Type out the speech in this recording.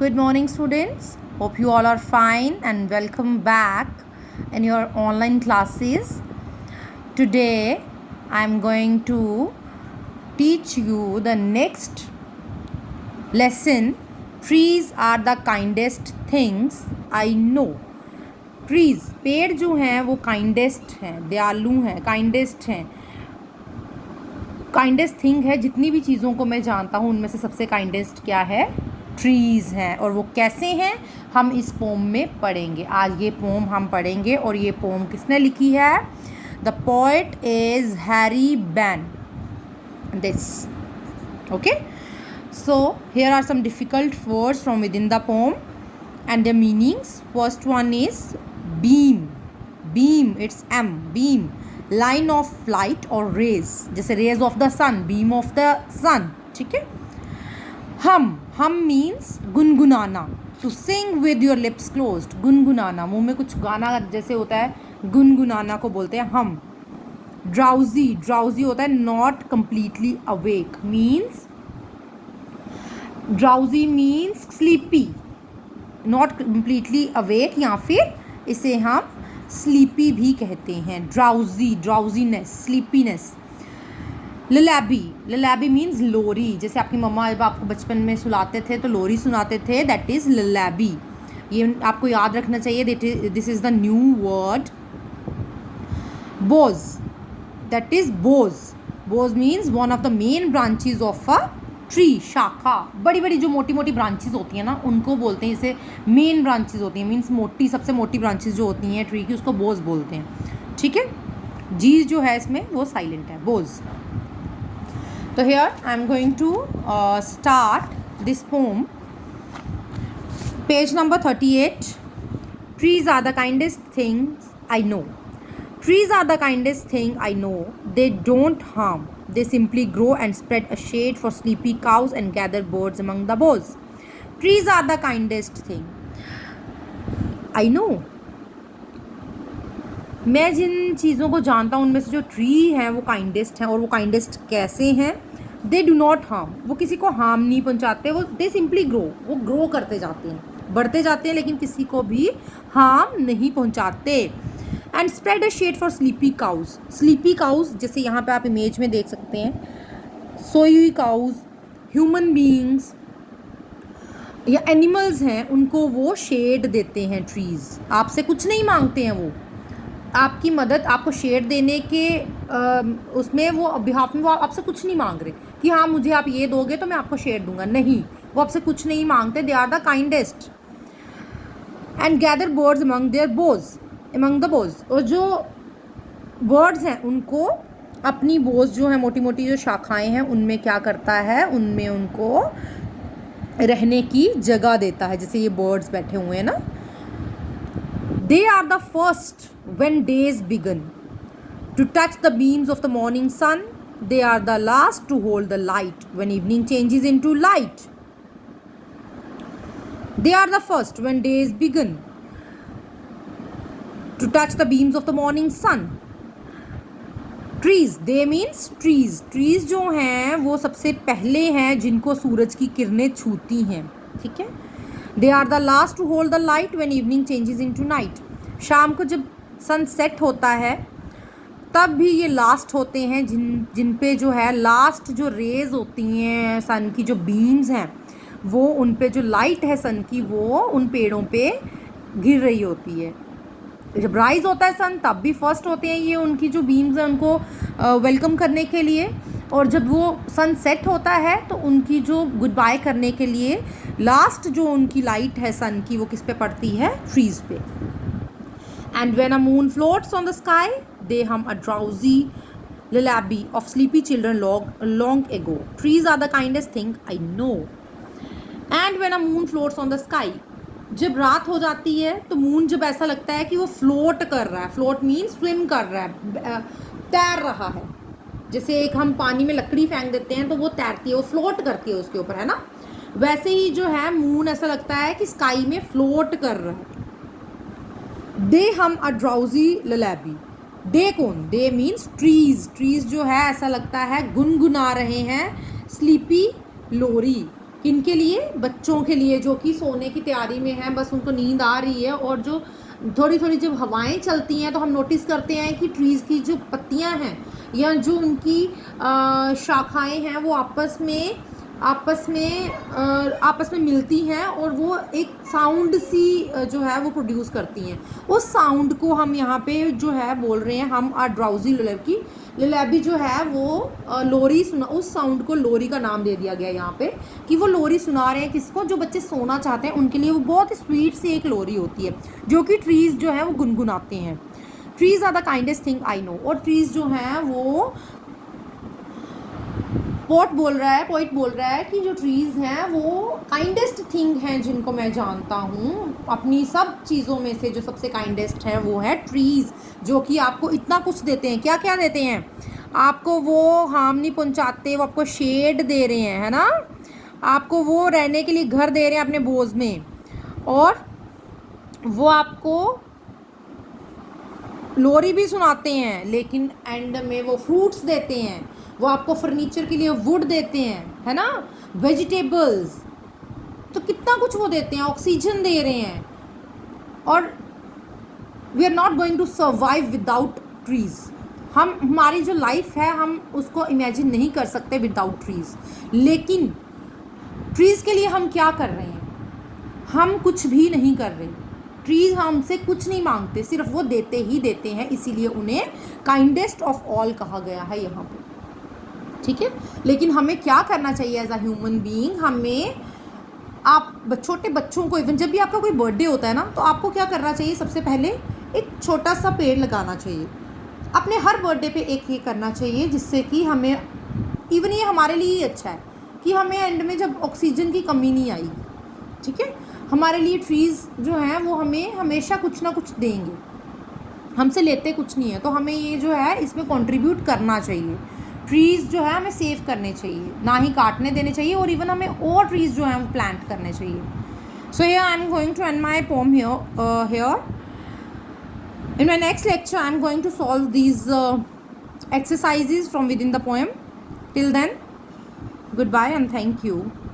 Good morning, students. Hope you all are fine and welcome back in your online classes. Today, I am going to teach you the next lesson. Trees are the kindest things I know. Trees, पेड़ जो हैं वो kindest हैं, दयालु हैं, kindest हैं. Kindest thing है. जितनी भी चीज़ों को मैं जानता हूँ उनमें से सबसे काइंडेस्ट क्या है? ट्रीज़ हैं. और वो कैसे हैं हम इस पोम में पढ़ेंगे. आज ये पोम हम पढ़ेंगे और ये पोम किसने लिखी है? The poet is Harry Behn. Okay, so here are some difficult words from within the poem and the meanings. First one is beam. Beam, it's M, beam. Line of light और rays, जैसे rays of the sun, beam of the sun. ठीक है. Hum means गुनगुनाना. To sing with your lips closed. गुनगुनाना, मुंह में कुछ गाना जैसे होता है, गुनगुनाना को बोलते हैं हम. ड्राउजी, ड्राउजी होता है not completely awake. Means drowsy means sleepy, not completely awake, या फिर इसे हम स्लीपी भी कहते हैं. Drowsy, drowsiness, sleepiness. Lullaby, lullaby means लोरी. जैसे आपकी मम्मा जब आपको बचपन में सुलाते थे तो लोरी सुनाते थे, दैट इज़ ललैबी. ये आपको याद रखना चाहिए. This is the new word. Bhoj, that is Bhoj. Bhoj means one of the main branches of a tree. शाखा, बड़ी बड़ी जो मोटी मोटी ब्रांचेज होती हैं ना, उनको बोलते हैं. इसे मेन ब्रांचेज होती हैं, मीन्स मोटी, सबसे मोटी ब्रांचेज जो होती हैं ट्री की, उसको बोज बोलते हैं. ठीक है. जी जो है इसमें वो साइलेंट है, बोज. तो here I am going to start this poem. Page number 38. Trees are the kindest things I know. Trees are the kindest thing I know. They don't harm. They simply grow and spread a shade for sleepy cows and gather birds among the boughs. Trees are the kindest thing I know. मैं जिन चीज़ों को जानता हूँ उनमें से जो tree हैं वो काइंडेस्ट हैं. और वो काइंडेस्ट कैसे हैं? They do not harm. वो किसी को हार्म नहीं पहुँचाते. वो दे सिंपली ग्रो, वो ग्रो करते जाते हैं, बढ़ते जाते हैं, लेकिन किसी को भी हार्म नहीं पहुँचाते. And spread a shade for sleepy cows. Sleepy cows जैसे यहाँ पे आप इमेज में देख सकते हैं, सोई हुई काउज, ह्यूमन बीइंग्स या एनिमल्स हैं, उनको वो शेड देते हैं. ट्रीज़ आपसे कुछ नहीं मांगते हैं. वो आपकी मदद, आपको शेड देने के उसमें वो बिहाफ में वो आपसे कुछ नहीं मांग रहे कि हाँ मुझे आप ये दोगे तो मैं आपको शेड दूंगा. नहीं, वो आपसे कुछ नहीं मांगते. They are the kindest. And gather birds among their boughs, among the boughs. और जो बर्ड्स हैं उनको अपनी बोज जो है, मोटी मोटी जो शाखाएं हैं, उनमें क्या करता है, उनमें उनको रहने की जगह देता है. जैसे ये बर्ड्स बैठे हुए हैं ना. They are the first when days begin to touch the beams of the morning sun. They are the last to hold the light when evening changes into light. They are the first when days begin to touch the beams of the morning sun. Trees, they means trees. Trees जो हैं वो सबसे पहले हैं जिनको सूरज की किरणें छूती हैं. ठीक है. They are the last to hold the light when evening changes into night. शाम को जब सनसेट होता है तब भी ये लास्ट होते हैं, जिन पे जो है लास्ट जो रेज होती हैं सन की, जो बीम्स हैं, वो उन पे जो लाइट है सन की, वो उन पेड़ों पे गिर रही होती है. जब राइज होता है सन तब भी फर्स्ट होते हैं ये, उनकी जो बीम्स हैं उनको वेलकम करने के लिए. और जब वो सन सेट होता है तो उनकी जो गुड बाय करने के लिए लास्ट जो उनकी लाइट है सन की, वो किस पे पड़ती है? ट्रीज़ पे. And when a moon floats on the sky they hum a drowsy lullaby of sleepy children long ago. Trees are the kindest thing I know. And when a moon floats on the sky, जब रात हो जाती है तो moon जब ऐसा लगता है कि वो फ्लोट कर रहा है. फ्लोट मीन्स स्विम कर रहा है, तैर रहा है. जैसे एक हम पानी में लकड़ी फेंक देते हैं तो वो तैरती है, वो फ्लोट करती है उसके ऊपर, है ना. वैसे ही जो है मून ऐसा लगता है कि स्काई में फ्लोट कर रहा है. दे हम अ ड्राउजी ललैबी. दे कौन? दे मीन्स ट्रीज जो है ऐसा लगता है गुनगुना रहे हैं स्लीपी लोरी. किन के लिए? बच्चों के लिए, जो कि सोने की तैयारी में हैं, बस उनको नींद आ रही है, और जो थोड़ी थोड़ी जब हवाएं चलती हैं तो हम नोटिस करते हैं कि ट्रीज़ की जो पत्तियां हैं या जो उनकी शाखाएं हैं वो आपस में मिलती हैं और वो एक साउंड सी जो है वो प्रोड्यूस करती हैं। उस साउंड को हम यहाँ पे जो है बोल रहे हैं, हम आर ड्राउजी लुलैबी जो है वो लोरी सुना, उस साउंड को लोरी का नाम दे दिया गया यहाँ पे, कि वो लोरी सुना रहे हैं किसको? जो बच्चे सोना चाहते हैं उनके लिए वो बहुत स्वीट सी एक लोरी होती है जो कि ट्रीज़ जो है वो गुनगुनाते हैं। Trees are the kindest thing I know. और ट्रीज़ जो हैं वो पोइट बोल रहा है कि जो ट्रीज़ हैं वो काइंडेस्ट थिंग हैं जिनको मैं जानता हूँ। अपनी सब चीज़ों में से जो सबसे काइंडेस्ट है वो है ट्रीज़, जो कि आपको इतना कुछ देते हैं। क्या क्या देते हैं आपको? वो हार्म नहीं पहुँचाते, वो आपको शेड दे रहे हैं, है ना, आपको वो रहने के लिए घर दे रहे हैं अपने बोझ में, और वो आपको लोरी भी सुनाते हैं, लेकिन एंड में वो फ्रूट्स देते हैं, वो आपको फर्नीचर के लिए वुड देते हैं, है ना, वेजिटेबल्स, तो कितना कुछ वो देते हैं, ऑक्सीजन दे रहे हैं। और we are not going to survive without trees. हमारी जो लाइफ है हम उसको इमेजिन नहीं कर सकते विदाउट ट्रीज़। लेकिन ट्रीज़ के लिए हम क्या कर रहे हैं? हम कुछ भी नहीं कर रहे। ट्रीज़ हमसे कुछ नहीं मांगते, सिर्फ वो देते ही देते हैं, इसीलिए उन्हें काइंडेस्ट ऑफ ऑल कहा गया है यहाँ पे, ठीक है। लेकिन हमें क्या करना चाहिए एज अ ह्यूमन बीइंग? हमें, आप छोटे बच्चों को, इवन जब भी आपका कोई बर्थडे होता है ना, तो आपको क्या करना चाहिए? सबसे पहले एक छोटा सा पेड़ लगाना चाहिए अपने हर बर्थडे पे, एक ये करना चाहिए, जिससे कि हमें, इवन ये हमारे लिए ही अच्छा है कि हमें एंड में जब ऑक्सीजन की कमी नहीं आएगी, ठीक है। हमारे लिए ट्रीज़ जो हैं वो हमें हमेशा कुछ ना कुछ देंगे, हमसे लेते कुछ नहीं है, तो हमें ये जो है इसमें कंट्रीब्यूट करना चाहिए। ट्रीज़ जो है हमें सेव करने चाहिए, ना ही काटने देने चाहिए, और इवन हमें और ट्रीज़ जो हैं वो प्लांट करने चाहिए। So here I am going to end my poem here. In my next lecture, I am going to solve these exercises from within the poem. Till then, goodbye and thank you.